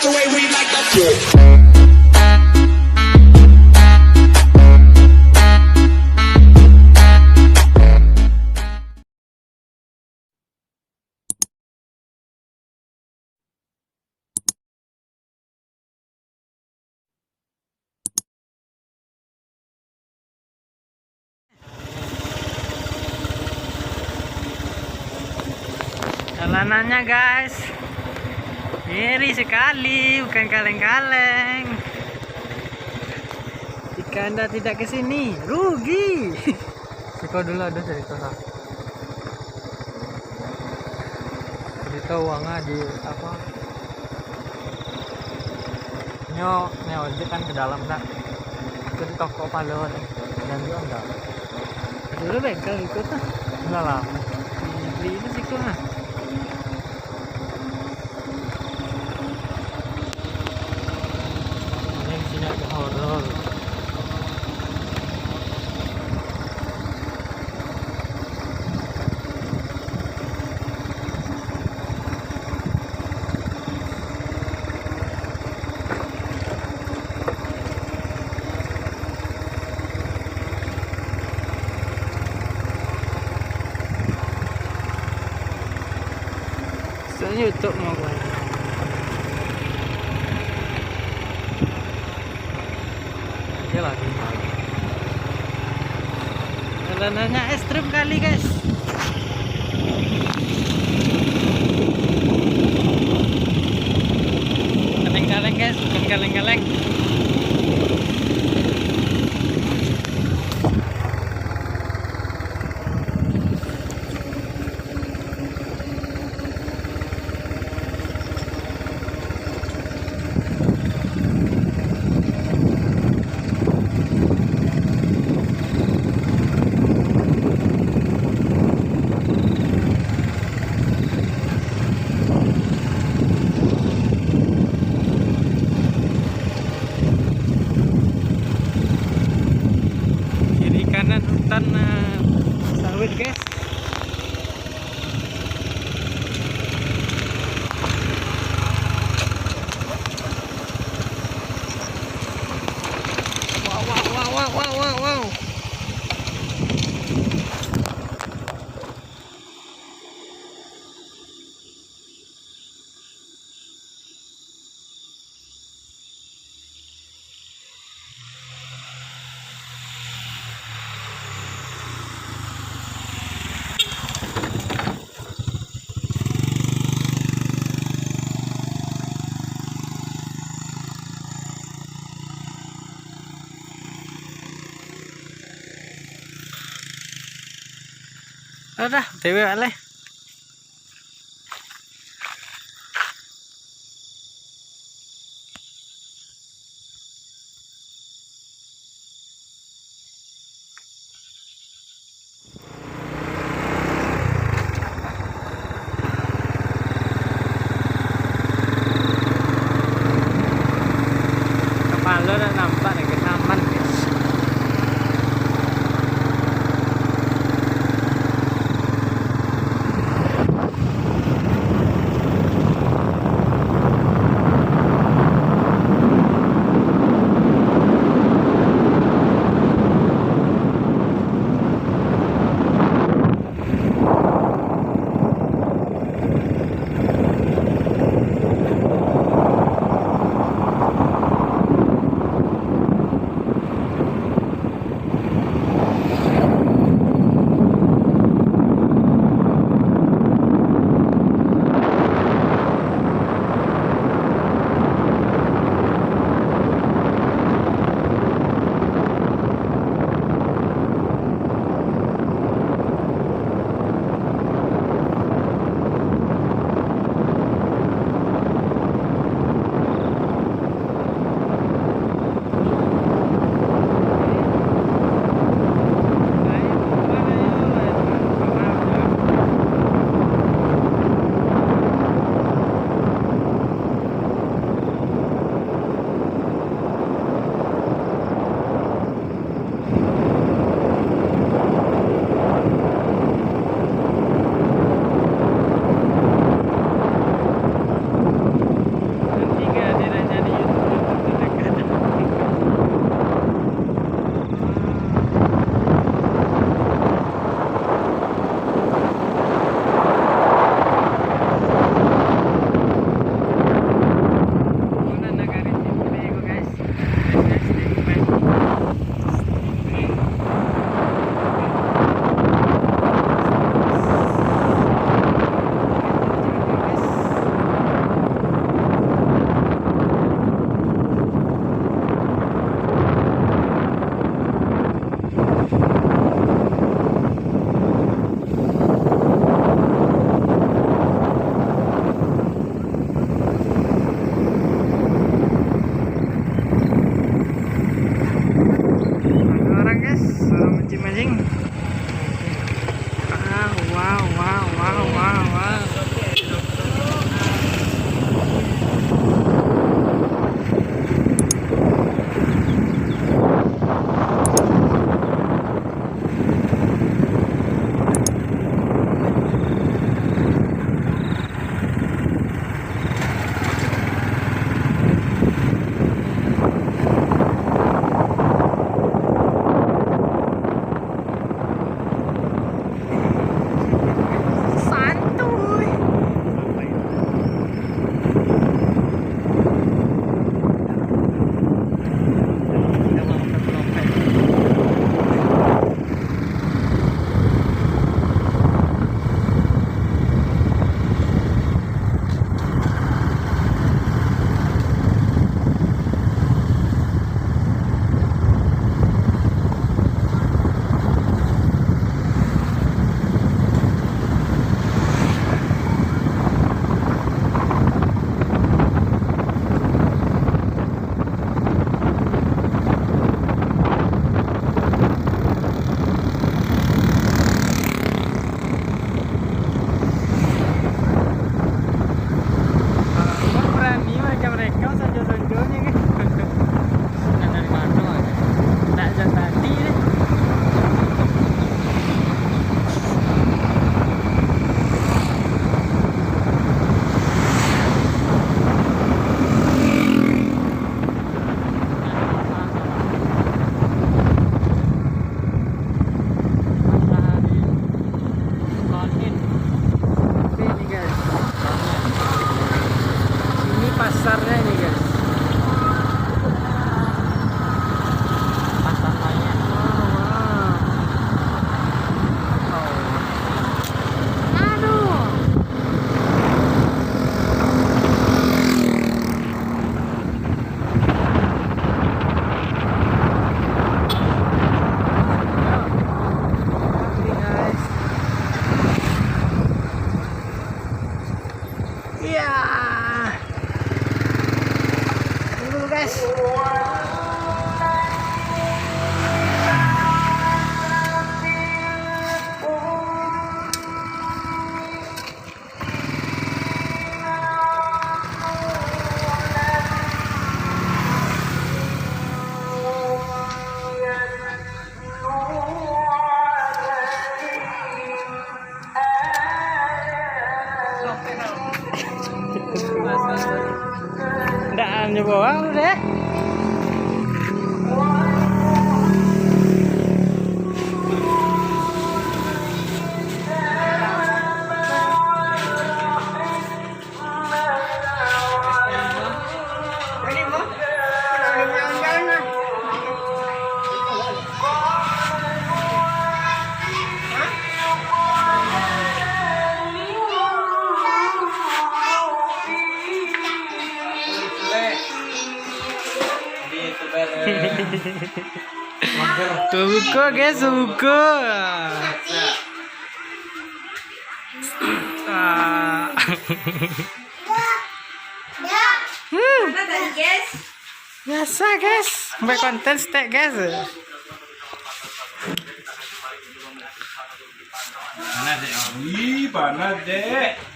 the way we like the floor. Jalanannya guys, ngeri sekali, bukan kaleng-kaleng. Jika Anda tidak ke sini, rugi. Siko dulu ada cerita lah. Cerita uangnya di apa? Nyo ojek kan ke dalam nak. Itu di toko Palon dan dia enggak. Dulu bengkel ikut lah. Enggak lah. Beli itu Siko lah. Horor. Soalnya YouTube mau gue. Lagi jalanannya ekstrim kali guys. Kaleng-kaleng guys, bukan kaleng-kaleng. Hutan sawit guys. Wow. Udah, dewe ale. Kepala udah nampak nih, kesaman guys. besarnya ini guys. Pasar banyak. Aduh. Iya. Tunggu dulu guys. Nggak nyoba deh. Buka guys, buka. Biasa guys, sampai konten steak guys. Panas deh. Panas deh.